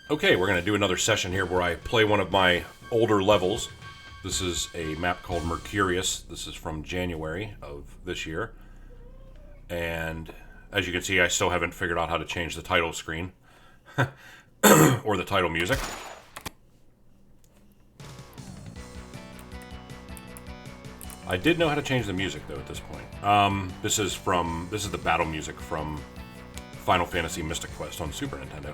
Okay, we're going to do another session here where I play one of my older levels. This is a map called Mercurius. This is from January of this year. And as you can see, I still haven't figured out how to change the title screen or the title music. I did know how to change the music though at this point. This is the battle music from Final Fantasy Mystic Quest on Super Nintendo.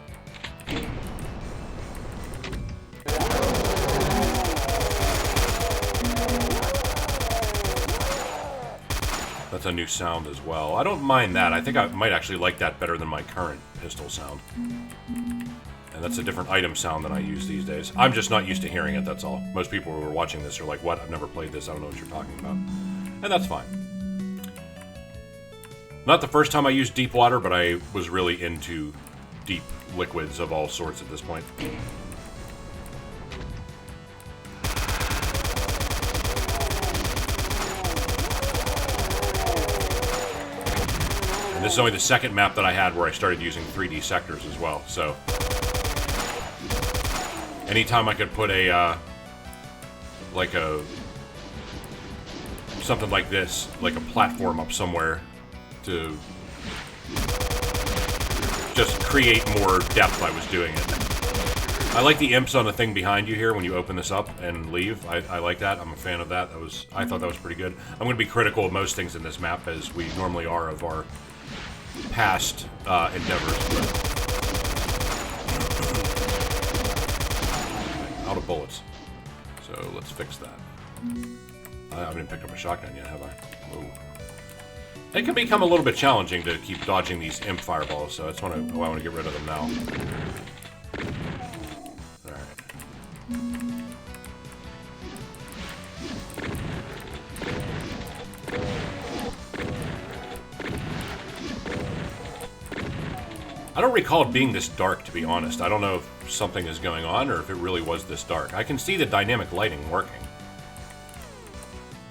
That's a new sound as well. I don't mind that. I think I might actually like that better than my current pistol sound. And that's a different item sound than I use these days. I'm just not used to hearing it, that's all. Most people who are watching this are like, what? I've never played this. I don't know what you're talking about. And that's fine. Not the first time I used deep water, but I was really into deep liquids of all sorts at this point. And this is only the second map that I had where I started using 3D sectors as well, so anytime I could put a something like this, like a platform up somewhere to just create more depth, I was doing it. I like the imps on the thing behind you here when you open this up and leave. I like that. I'm a fan of that. I thought that was pretty good. I'm going to be critical of most things in this map, as we normally are of our past endeavors. Out of bullets. So let's fix that. I haven't picked up a shotgun yet, have I? Whoa. It can become a little bit challenging to keep dodging these imp fireballs, so that's why I want to get rid of them now. Alright. I don't recall it being this dark, to be honest. I don't know if something is going on or if it really was this dark. I can see the dynamic lighting working.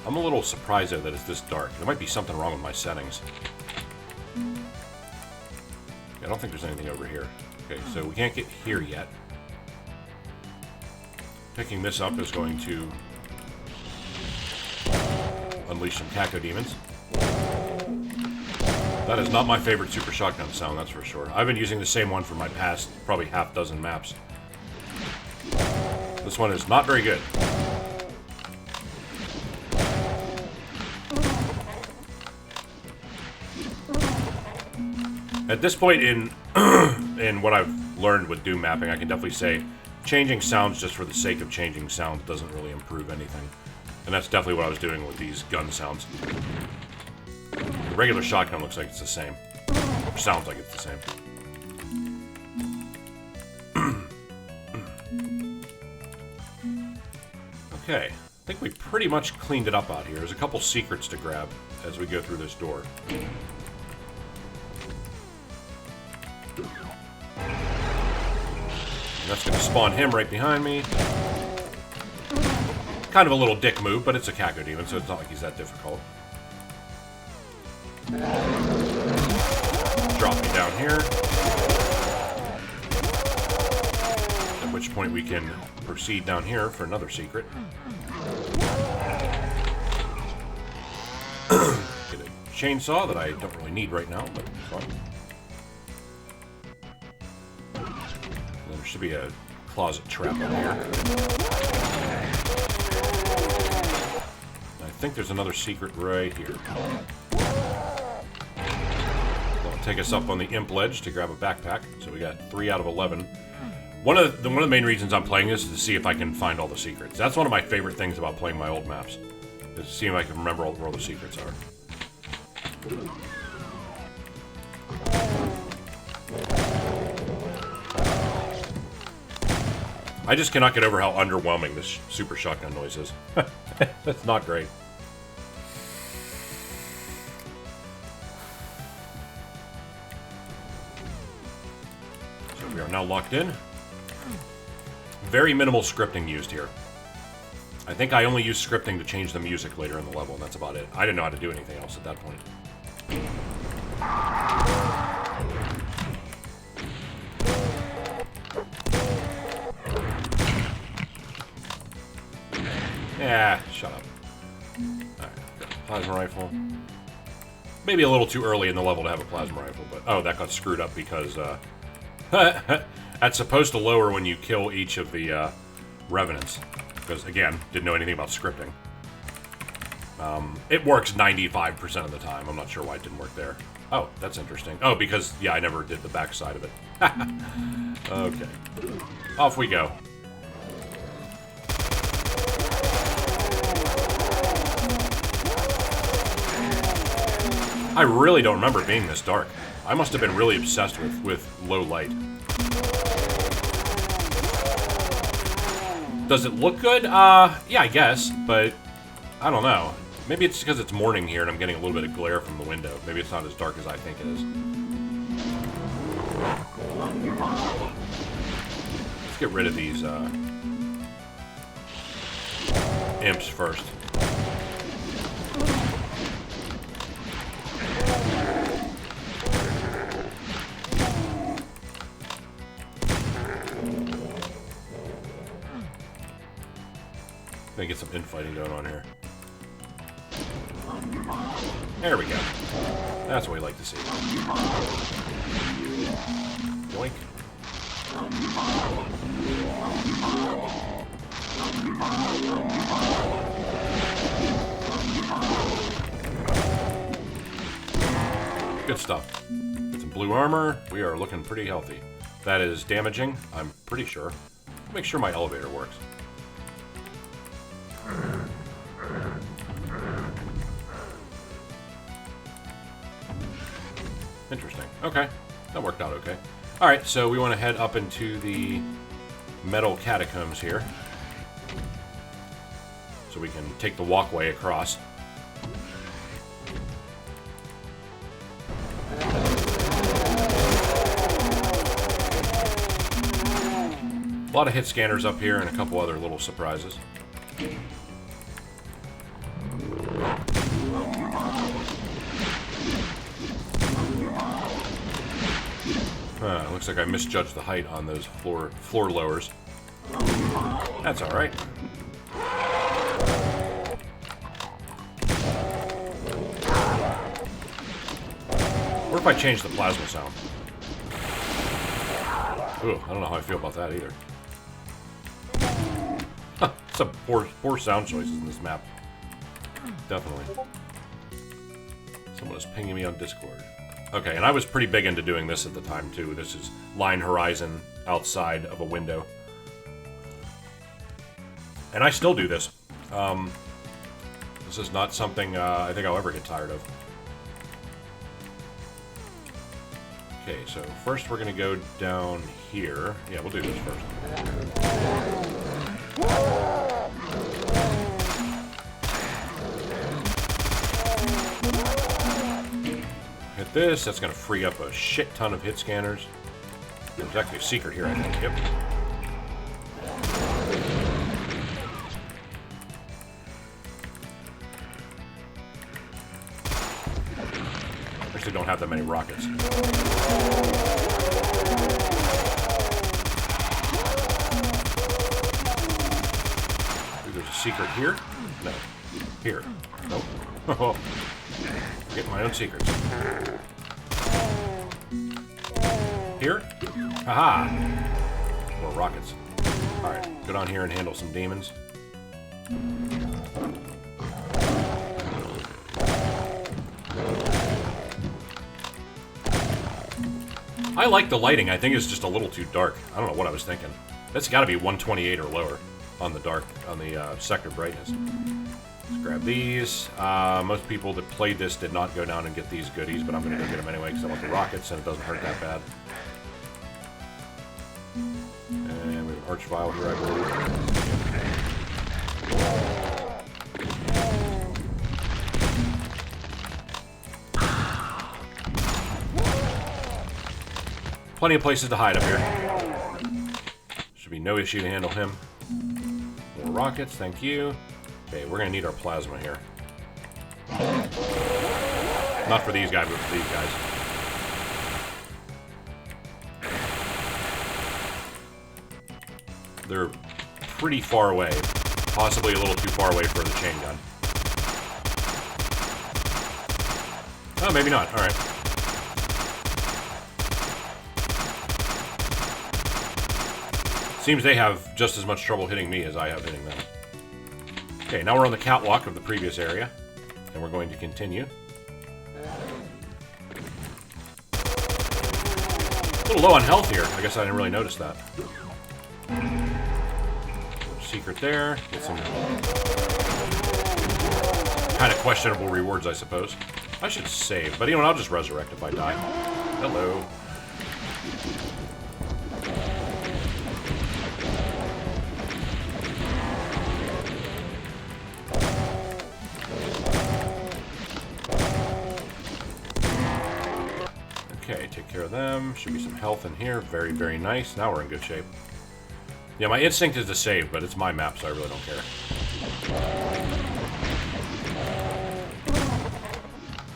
I'm a little surprised though that it's this dark. There might be something wrong with my settings. I don't think there's anything over here. Okay, so we can't get here yet. Picking this up is going to unleash some cacodemons. That is not my favorite super shotgun sound, that's for sure. I've been using the same one for my past probably half dozen maps. This one is not very good. At this point in what I've learned with Doom mapping, I can definitely say changing sounds just for the sake of changing sounds doesn't really improve anything. And that's definitely what I was doing with these gun sounds. The regular shotgun looks like it's the same. Or sounds like it's the same. Okay, I think we pretty much cleaned it up out here. There's a couple secrets to grab as we go through this door. That's going to spawn him right behind me. Kind of a little dick move, but it's a cacodemon, so it's not like he's that difficult. Drop me down here. At which point we can proceed down here for another secret. Get a chainsaw that I don't really need right now, but it's fine. There should be a closet trap over here. I think there's another secret right here. That'll take us up on the imp ledge to grab a backpack. So we got 3 out of 11. One of the main reasons I'm playing this is to see if I can find all the secrets. That's one of my favorite things about playing my old maps, is to see if I can remember where all the secrets are. I just cannot get over how underwhelming this super shotgun noise is. That's not great. So we are now locked in. Very minimal scripting used here. I think I only used scripting to change the music later in the level, and that's about it. I didn't know how to do anything else at that point. Yeah, shut up. Alright, plasma rifle. Maybe a little too early in the level to have a plasma rifle, but... Oh, that got screwed up because, that's supposed to lower when you kill each of the, revenants. Because, again, didn't know anything about scripting. It works 95% of the time. I'm not sure why it didn't work there. Oh, that's interesting. Oh, because, yeah, I never did the back side of it. Okay. Off we go. I really don't remember being this dark. I must have been really obsessed with low light. Does it look good? Yeah, I guess, but I don't know. Maybe it's because it's morning here and I'm getting a little bit of glare from the window. Maybe it's not as dark as I think it is. Let's get rid of these imps first. Gonna get some infighting going on here. There we go. That's what we like to see. Yoink. Good stuff. Get some blue armor. We are looking pretty healthy. That is damaging, I'm pretty sure. Make sure my elevator works. Interesting. Okay. That worked out okay. Alright, so we want to head up into the metal catacombs here. So we can take the walkway across. A lot of hit scanners up here and a couple other little surprises. Looks like I misjudged the height on those floor lowers. That's alright. What if I change the plasma sound? Ooh, I don't know how I feel about that either. Some poor sound choices in this map. Definitely. Someone is pinging me on Discord. Okay, and I was pretty big into doing this at the time, too. This is line horizon outside of a window. And I still do this. This is not something I think I'll ever get tired of. Okay, so first we're going to go down here. Yeah, we'll do this first. Hit this, that's going to free up a shit ton of hit scanners. There's actually a secret here, I think. Yep. Actually don't have that many rockets. Ooh, there's a secret here? No. Here. Nope. Get my own secrets. Here? Haha! More rockets. Alright, go down here and handle some demons. I like the lighting. I think it's just a little too dark. I don't know what I was thinking. That's got to be 128 or lower on the dark, on the sector brightness. Let's grab these. Most people that played this did not go down and get these goodies, but I'm going to go get them anyway because I want the rockets and it doesn't hurt that bad. And we have an archvile here, I believe. Plenty of places to hide up here. Should be no issue to handle him. More rockets, thank you. Okay, we're gonna need our plasma here. Not for these guys, but for these guys. They're pretty far away. Possibly a little too far away for the chain gun. Oh, maybe not. Alright. Seems they have just as much trouble hitting me as I have hitting them. Okay, now we're on the catwalk of the previous area. And we're going to continue. A little low on health here. I guess I didn't really notice that. Secret there. Get some kind of questionable rewards, I suppose. I should save, but you know what? I'll just resurrect if I die. Hello. Okay, take care of them. Should be some health in here. Very, very nice. Now we're in good shape. Yeah, my instinct is to save, but it's my map, so I really don't care.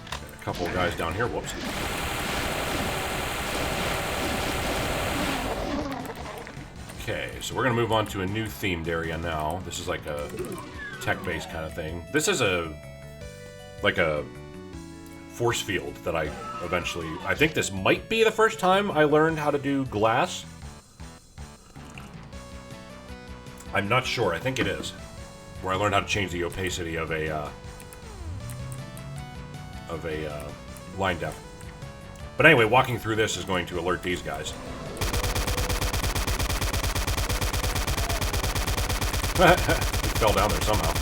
Okay, a couple of guys down here. Whoops. Okay, so we're going to move on to a new themed area now. This is like a tech-based kind of thing. This is like a force field that I eventually... I think this might be the first time I learned how to do glass. I'm not sure. I think it is. Where I learned how to change the opacity of a line depth. But anyway, walking through this is going to alert these guys. He fell down there somehow.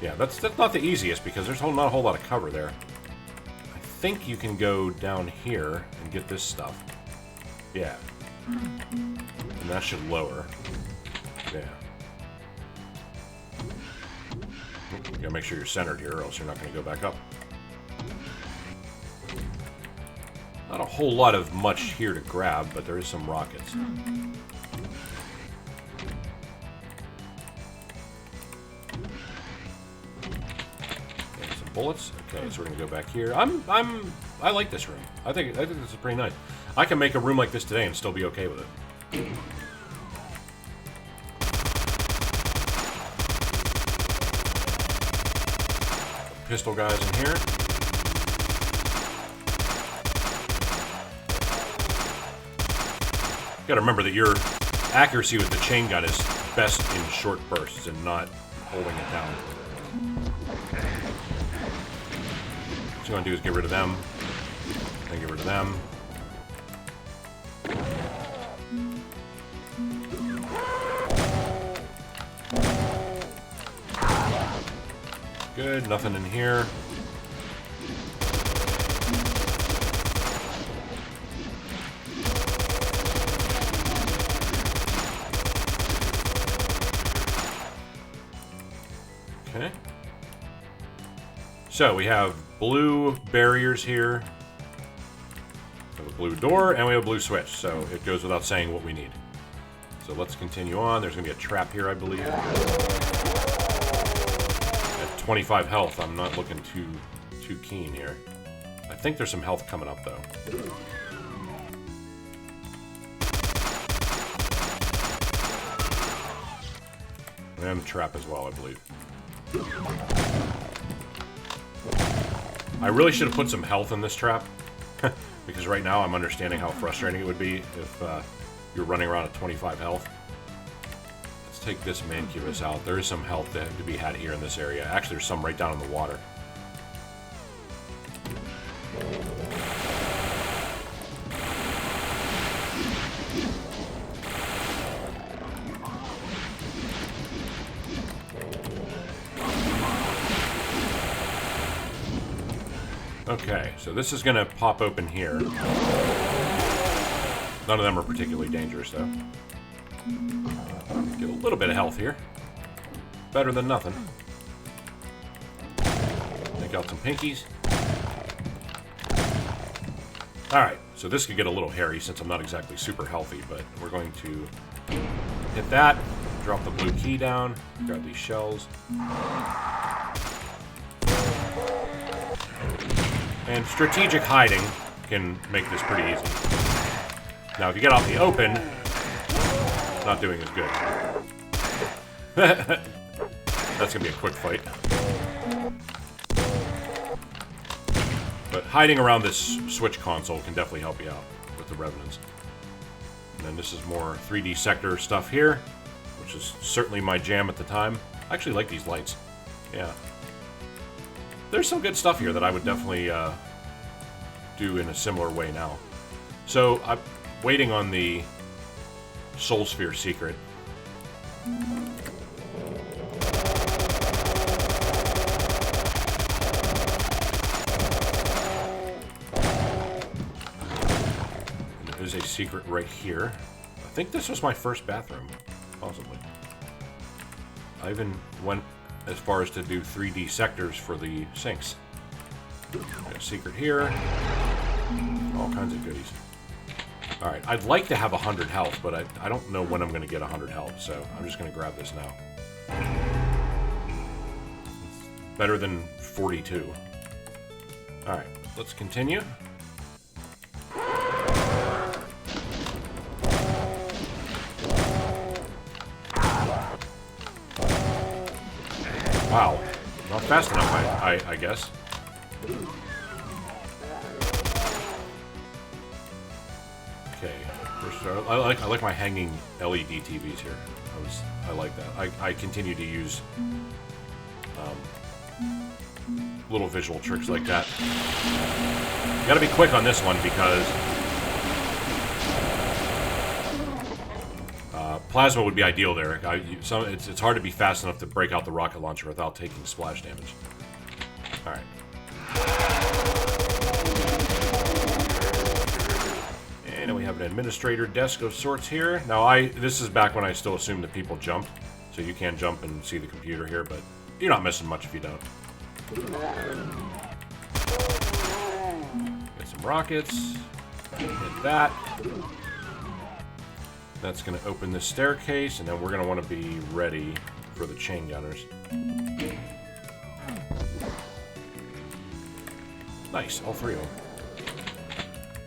Yeah, that's not the easiest because there's not a whole lot of cover there. I think you can go down here and get this stuff. Yeah. And that should lower. Yeah. You gotta make sure you're centered here or else you're not gonna go back up. Not a whole lot of much here to grab, but there is some rockets. Okay, some bullets. Okay, so we're gonna go back here. I like this room. I think this is pretty nice. I can make a room like this today and still be okay with it. Pistol guys in here. You gotta remember that your accuracy with the chain gun is best in short bursts and not holding it down. What you want to do is get rid of them, then get rid of them. Good, nothing in here. Okay. So we have blue barriers here. We have a blue door and we have a blue switch, so it goes without saying what we need. So let's continue on. There's gonna be a trap here, I believe. At 25 health, I'm not looking too keen here. I think there's some health coming up though. And the trap as well, I believe. I really should have put some health in this trap, because right now I'm understanding how frustrating it would be if you're running around at 25 health. Let's take this Mercurius out. There is some health that to be had here in this area. Actually, there's some right down in the water. Okay, so this is going to pop open here. None of them are particularly dangerous, though. Get a little bit of health here. Better than nothing. Take out some pinkies. Alright, so this could get a little hairy since I'm not exactly super healthy, but we're going to hit that, drop the blue key down, grab these shells. And strategic hiding can make this pretty easy. Now, if you get out in the open, not doing as good. That's gonna be a quick fight. But hiding around this Switch console can definitely help you out with the Revenants. And then this is more 3D sector stuff here, which is certainly my jam at the time. I actually like these lights. Yeah. There's some good stuff here that I would definitely do in a similar way now. So I'm waiting on the Soul Sphere secret. There's a secret right here. I think this was my first bathroom, possibly. I even went as far as to do 3D sectors for the sinks. Got a secret here. All kinds of goodies. Alright, I'd like to have 100 health, but I don't know when I'm going to get 100 health, so I'm just going to grab this now. It's better than 42. Alright, let's continue. Wow, not fast enough, I guess. Okay, first, I like my hanging LED TVs here. I like that. I continue to use little visual tricks like that. You gotta be quick on this one because plasma would be ideal there. It's hard to be fast enough to break out the rocket launcher without taking splash damage. Alright. And then we have an administrator desk of sorts here. Now, this is back when I still assumed that people jumped. So you can jump and see the computer here, but you're not missing much if you don't. Get some rockets. Hit that. That's going to open this staircase, and then we're going to want to be ready for the chain gunners. Nice, all three of them.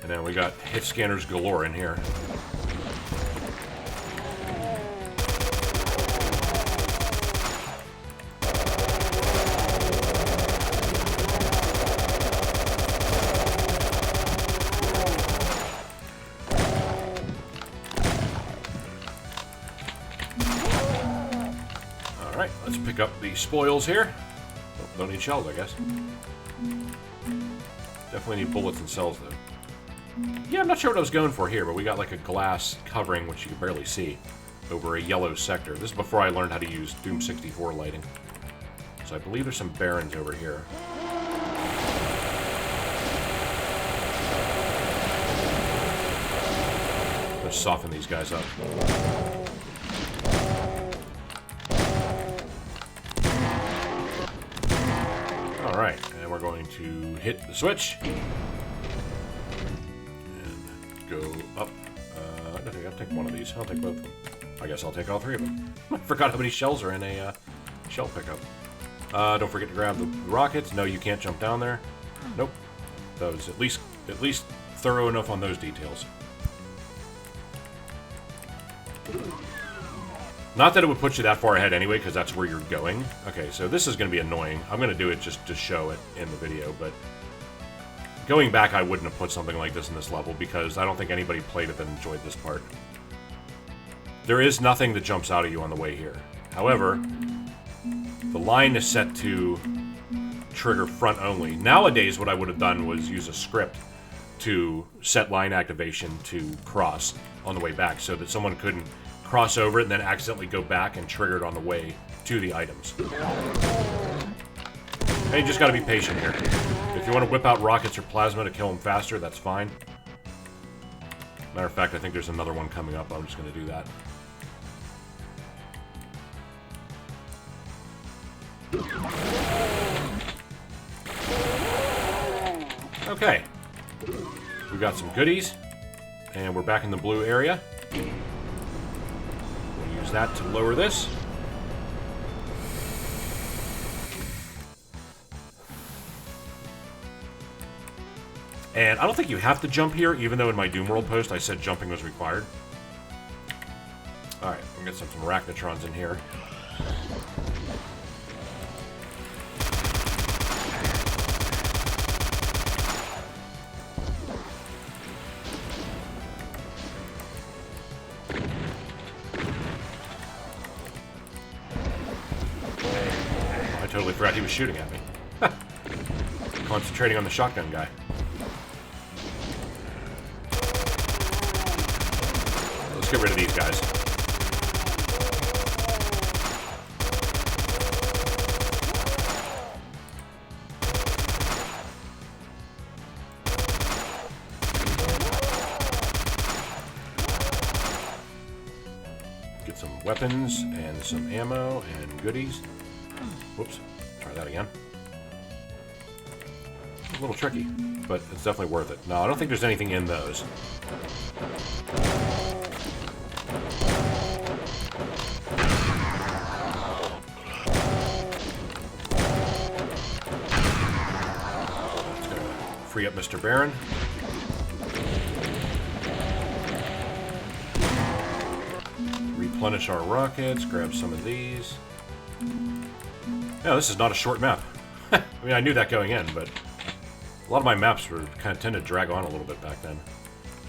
And then we got hit scanners galore in here. Alright, let's pick up the spoils here. Oh, don't need shells, I guess. Definitely need bullets and cells, though. Yeah, I'm not sure what I was going for here, but we got like a glass covering, which you can barely see, over a yellow sector. This is before I learned how to use Doom 64 lighting. So I believe there's some barons over here. Let's soften these guys up. Alright, and we're going to hit the switch. Go up. I think I'll take one of these. I'll take both of them. I guess I'll take all three of them. I forgot how many shells are in a shell pickup. Don't forget to grab the rockets. No, you can't jump down there. Nope. That was at least thorough enough on those details. Not that it would put you that far ahead anyway, because that's where you're going. Okay, so this is going to be annoying. I'm going to do it just to show it in the video, but going back, I wouldn't have put something like this in this level because I don't think anybody played it that enjoyed this part. There is nothing that jumps out at you on the way here. However, the line is set to trigger front only. Nowadays, what I would have done was use a script to set line activation to cross on the way back so that someone couldn't cross over it and then accidentally go back and trigger it on the way to the items. And you just gotta be patient here. If you want to whip out rockets or plasma to kill them faster, that's fine. Matter of fact, I think there's another one coming up. I'm just going to do that. Okay. We got some goodies. And we're back in the blue area. We'll use that to lower this. And I don't think you have to jump here, even though in my Doom World post I said jumping was required. Alright, we'll get some arachnotrons in here. I totally forgot he was shooting at me. Concentrating on the shotgun guy. Let's get rid of these guys. Get some weapons and some ammo and goodies. Whoops. Try that again. A little tricky, but it's definitely worth it. No, I don't think there's anything in those. Let's go free up Mr. Baron. Replenish our rockets, grab some of these. Yeah, this is not a short map. I mean, I knew that going in, but a lot of my maps were kind of tend to drag on a little bit back then.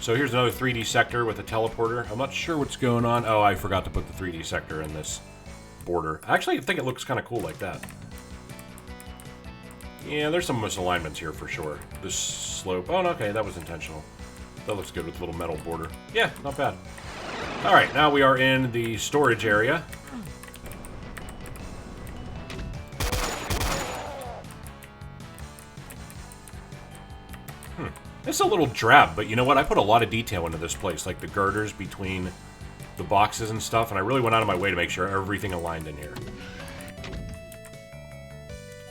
So here's another 3D sector with a teleporter. I'm not sure what's going on. Oh, I forgot to put the 3D sector in this border. Actually, I think it looks kind of cool like that. Yeah, there's some misalignments here for sure. This slope. Oh, okay, that was intentional. That looks good with a little metal border. Yeah, not bad. All right, now we are in the storage area. It's a little drab, but you know what? I put a lot of detail into this place, like the girders between the boxes and stuff, and I really went out of my way to make sure everything aligned in here.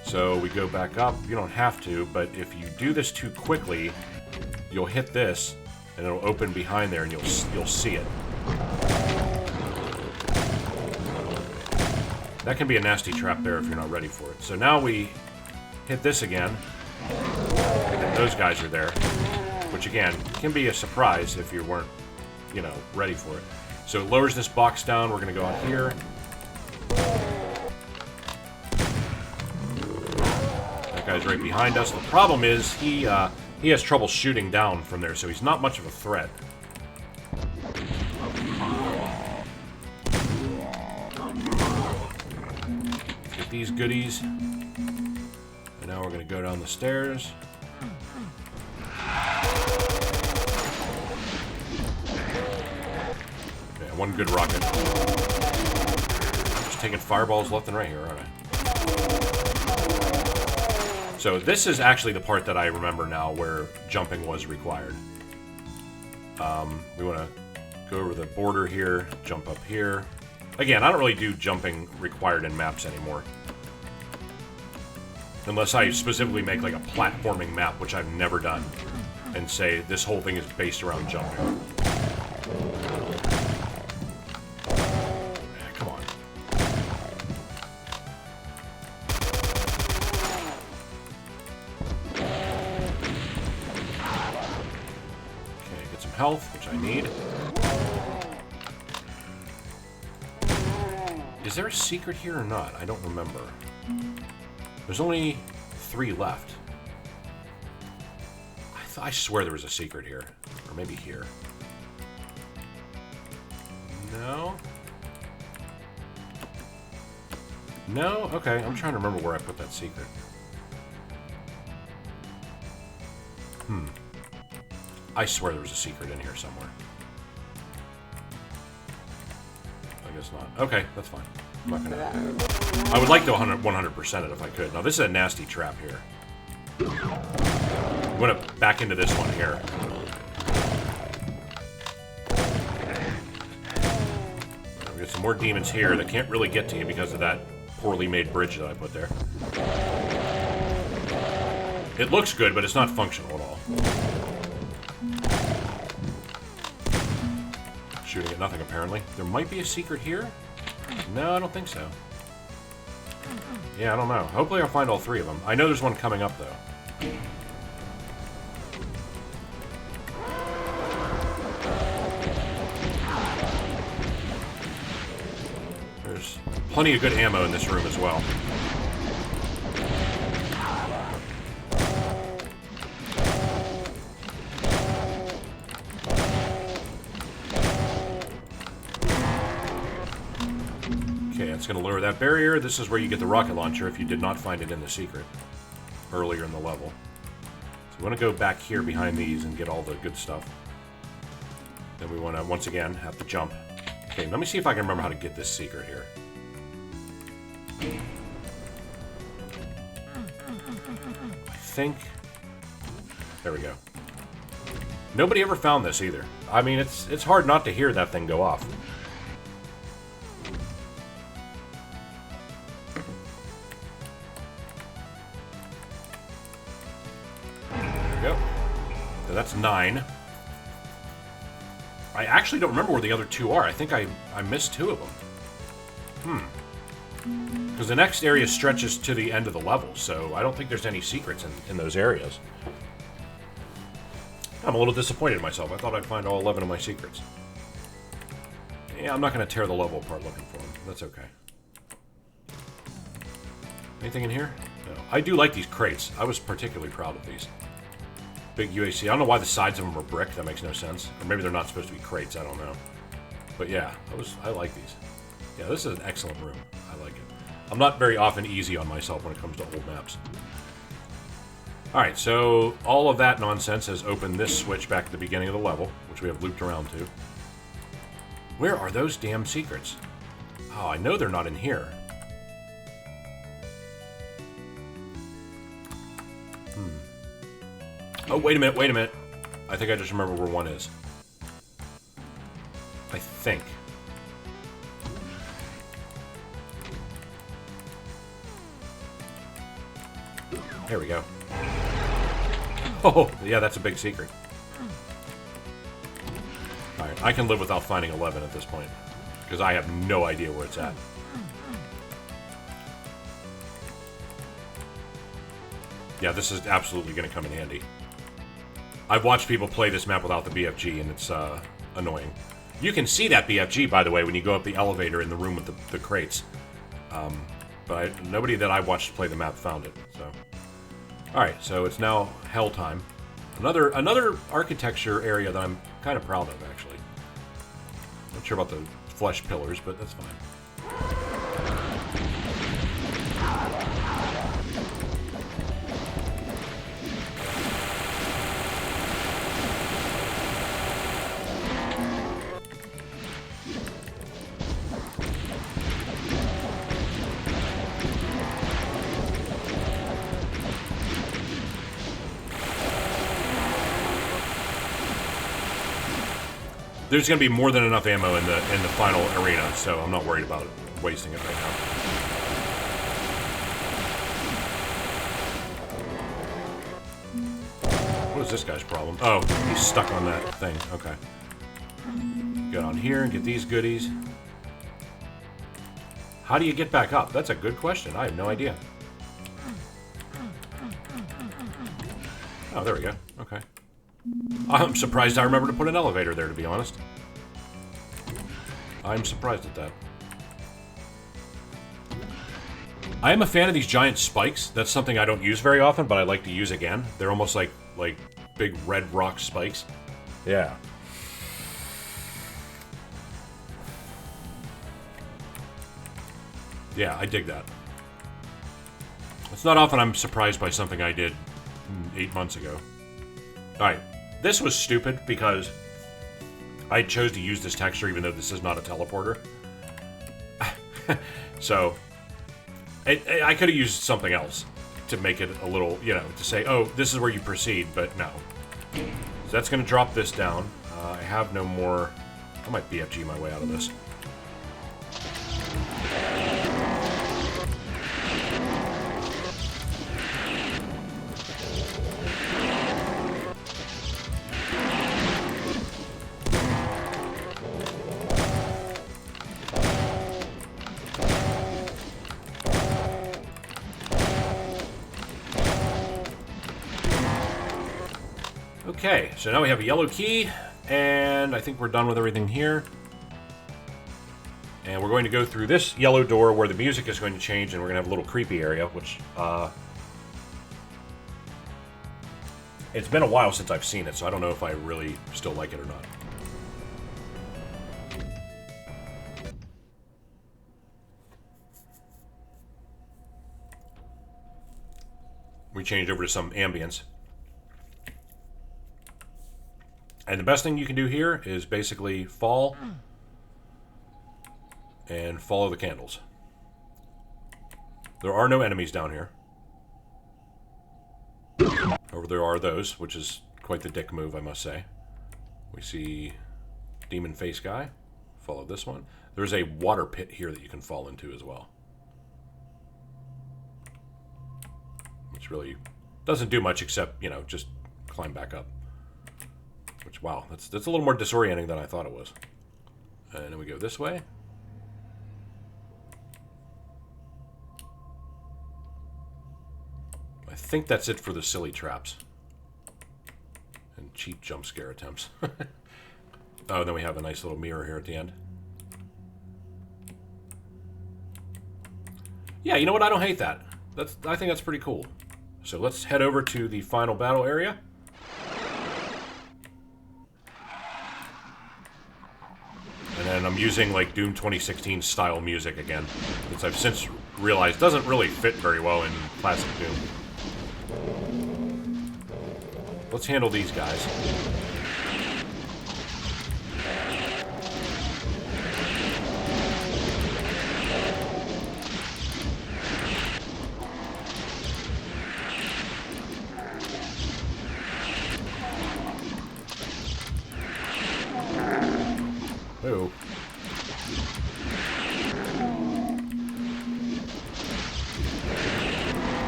So we go back up. You don't have to, but if you do this too quickly, you'll hit this, and it'll open behind there, and you'll see it. That can be a nasty trap there if you're not ready for it. So now we hit this again. And those guys are there, which again can be a surprise if you weren't, you know, ready for it. So it lowers this box down. We're going to go out here. That guy's right behind us. The problem is he has trouble shooting down from there, so he's not much of a threat. Let's get these goodies. And now we're going to go down the stairs. Okay, one good rocket. Just taking fireballs left and right here, aren't I? So this is actually the part that I remember now where jumping was required. We want to go over the border here, jump up here. Again, I don't really do jumping required in maps anymore. Unless I specifically make like a platforming map, which I've never done, and say this whole thing is based around jumping. Come on. Okay, get some health, which I need. Is there a secret here or not? I don't remember. There's only 3 left. I swear there was a secret here. Or maybe here. No? No? Okay, I'm trying to remember where I put that secret. I swear there was a secret in here somewhere. I guess not. Okay, that's fine. I'm not gonna... I would like to 100% it if I could. Now, this is a nasty trap here. I'm gonna back into this one here. We get some more demons here that can't really get to you because of that poorly made bridge that I put there. It looks good, but it's not functional at all. Shooting at nothing, apparently. There might be a secret here? No, I don't think so. Yeah, I don't know. Hopefully I'll find all 3 of them. I know there's one coming up, though. Plenty of good ammo in this room as well. Okay, that's going to lower that barrier. This is where you get the rocket launcher if you did not find it in the secret earlier in the level. So we want to go back here behind these and get all the good stuff. Then we want to, once again, have to jump. Okay, let me see if I can remember how to get this secret here. I think... There we go. Nobody ever found this either. I mean, it's hard not to hear that thing go off. There we go. So that's 9. I actually don't remember where the other 2 are. I think I missed 2 of them. Because the next area stretches to the end of the level, so I don't think there's any secrets in those areas. I'm a little disappointed in myself. I thought I'd find all 11 of my secrets. Yeah, I'm not going to tear the level apart looking for them. That's okay. Anything in here? No. I do like these crates. I was particularly proud of these. Big UAC. I don't know why the sides of them are brick. That makes no sense. Or maybe they're not supposed to be crates. I don't know. But yeah, I like these. Yeah, this is an excellent room. I like it. I'm not very often easy on myself when it comes to old maps. Alright, so all of that nonsense has opened this switch back at the beginning of the level, which we have looped around to. Where are those damn secrets? Oh, I know they're not in here. Oh, wait a minute. I think I just remember where one is. I think. There we go. Oh, yeah, that's a big secret. Alright, I can live without finding 11 at this point. Because I have no idea where it's at. Yeah, this is absolutely going to come in handy. I've watched people play this map without the BFG, and it's annoying. You can see that BFG, by the way, when you go up the elevator in the room with the crates. But nobody that I watched play the map found it, so... Alright, so it's now hell time. Another architecture area that I'm kind of proud of, actually. Not sure about the flesh pillars, but that's fine. There's going to be more than enough ammo in the final arena, so I'm not worried about wasting it right now. What is this guy's problem? Oh, he's stuck on that thing. Okay. Get on here and get these goodies. How do you get back up? That's a good question. I have no idea. Oh, there we go. Okay. I'm surprised I remember to put an elevator there, to be honest. I'm surprised at that. I am a fan of these giant spikes. That's something I don't use very often, but I like to use again. They're almost like big red rock spikes. Yeah. Yeah, I dig that. It's not often I'm surprised by something I did 8 months ago. Alright, this was stupid because I chose to use this texture even though this is not a teleporter. So, I could have used something else to make it a little, you know, to say, oh, this is where you proceed, but no. So that's going to drop this down. I have no more... I might BFG my way out of this. Okay, so now we have a yellow key, and I think we're done with everything here. And we're going to go through this yellow door where the music is going to change, and we're going to have a little creepy area, which, it's been a while since I've seen it, so I don't know if I really still like it or not. We changed over to some ambience. And the best thing you can do here is basically fall and follow the candles. There are no enemies down here. However, there are those, which is quite the dick move, I must say. We see demon face guy. Follow this one. There's a water pit here that you can fall into as well. Which really doesn't do much except, you know, just climb back up. Which, wow, that's a little more disorienting than I thought it was. And then we go this way. I think that's it for the silly traps. And cheap jump scare attempts. Oh, then we have a nice little mirror here at the end. Yeah, you know what? I don't hate that. I think that's pretty cool. So let's head over to the final battle area. And then I'm using like Doom 2016 style music again, which I've since realized doesn't really fit very well in classic Doom. Let's handle these guys. Ooh.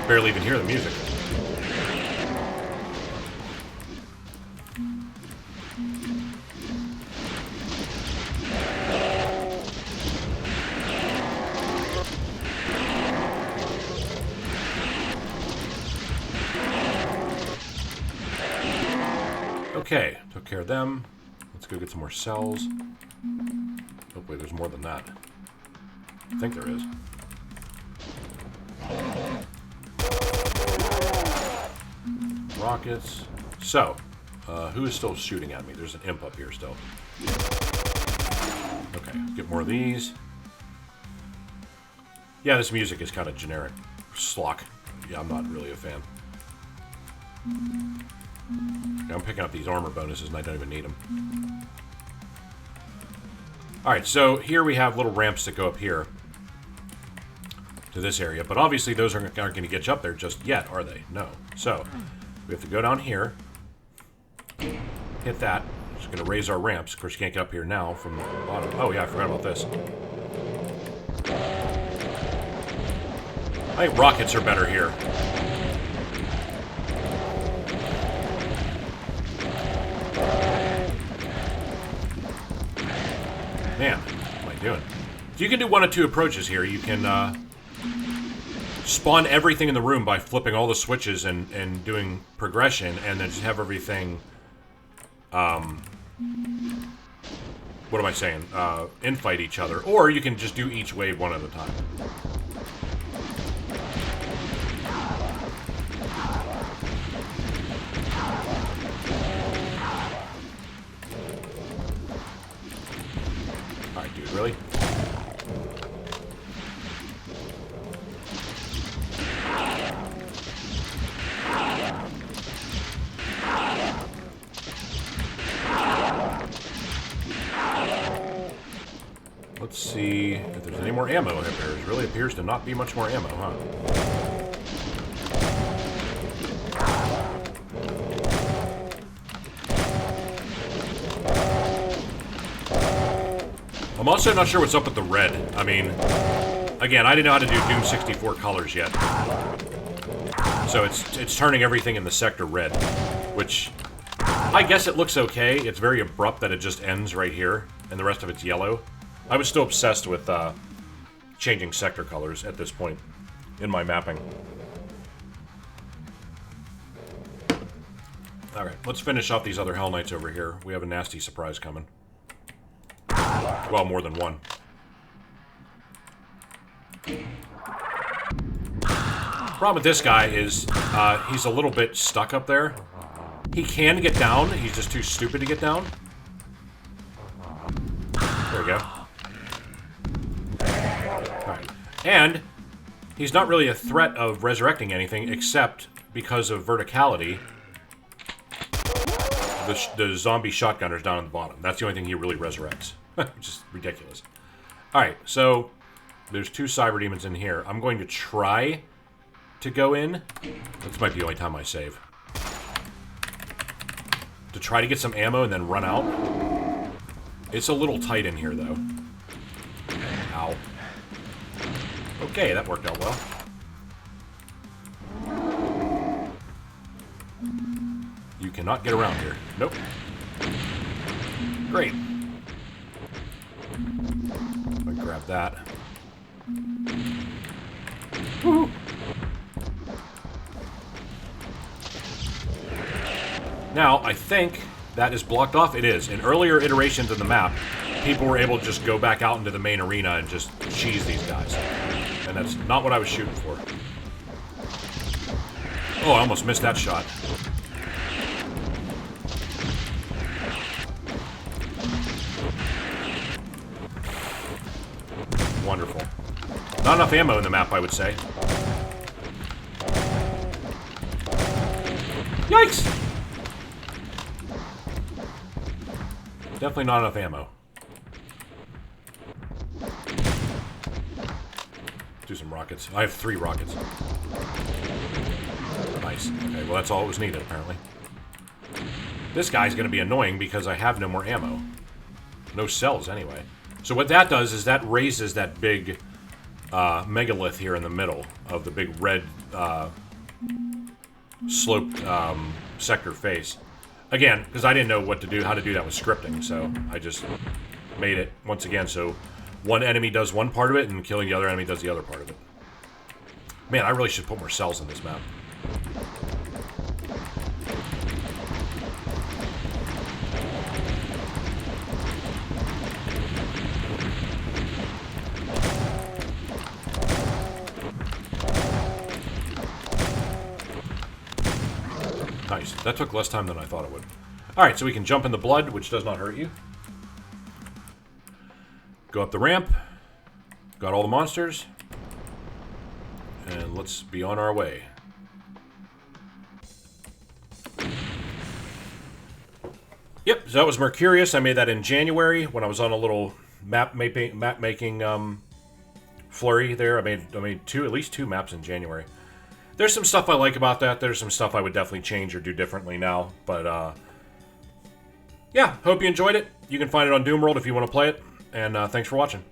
Barely even hear the music. Okay, took care of them. Let's go get some more cells. Hopefully there's more than that. I think there is. Rockets. So, who is still shooting at me? There's an imp up here still. Okay, get more of these. Yeah, this music is kind of generic. Slock. Yeah, I'm not really a fan. I'm picking up these armor bonuses and I don't even need them. Alright, so here we have little ramps that go up here to this area, but obviously those aren't going to get you up there just yet, are they? No. So, we have to go down here, hit that. It's going to raise our ramps. Of course, you can't get up here now from the bottom. Oh yeah, I forgot about this. I think rockets are better here. Man, what am I doing? So you can do one of two approaches here. You can spawn everything in the room by flipping all the switches and doing progression, and then just have everything, what am I saying? Infight each other. Or you can just do each wave one at a time. Alright, dude, really? Let's see if there's any more ammo up there. There really appears to not be much more ammo, huh? I'm also not sure what's up with the red. I mean, again, I didn't know how to do Doom 64 colors yet. So it's turning everything in the sector red, which I guess it looks okay. It's very abrupt that it just ends right here, and the rest of it's yellow. I was still obsessed with changing sector colors at this point in my mapping. Alright, let's finish off these other Hell Knights over here. We have a nasty surprise coming. Well, more than one. Problem with this guy is he's a little bit stuck up there. He can get down. He's just too stupid to get down. There we go. Alright. And he's not really a threat of resurrecting anything except because of verticality. The zombie shotgunners down at the bottom. That's the only thing he really resurrects. Which is ridiculous. Alright, so there's 2 cyber demons in here. I'm going to try to go in. This might be the only time I save. To try to get some ammo and then run out. It's a little tight in here, though. Ow. Okay, that worked out well. You cannot get around here. Nope. Great. I grab that. Woohoo! Now, I think that is blocked off. It is. In earlier iterations of the map, people were able to just go back out into the main arena and just cheese these guys. And that's not what I was shooting for. Oh, I almost missed that shot. Wonderful. Not enough ammo in the map, I would say. Yikes! Definitely not enough ammo. Do some rockets. I have 3 rockets. Nice. Okay, well that's all that was needed, apparently. This guy's going to be annoying because I have no more ammo. No cells, anyway. So what that does is that raises that big megalith here in the middle of the big red sloped sector face. Again, because I didn't know what to do, how to do that with scripting, so I just made it once again so one enemy does one part of it and killing the other enemy does the other part of it. Man, I really should put more cells in this map. Nice. That took less time than I thought it would. Alright, so we can jump in the blood, which does not hurt you. Go up the ramp. Got all the monsters. And let's be on our way. Yep, so that was Mercurius. I made that in January when I was on a little map making flurry there. I made at least two maps in January. There's some stuff I like about that. There's some stuff I would definitely change or do differently now. But, yeah, hope you enjoyed it. You can find it on Doomworld if you want to play it. And thanks for watching.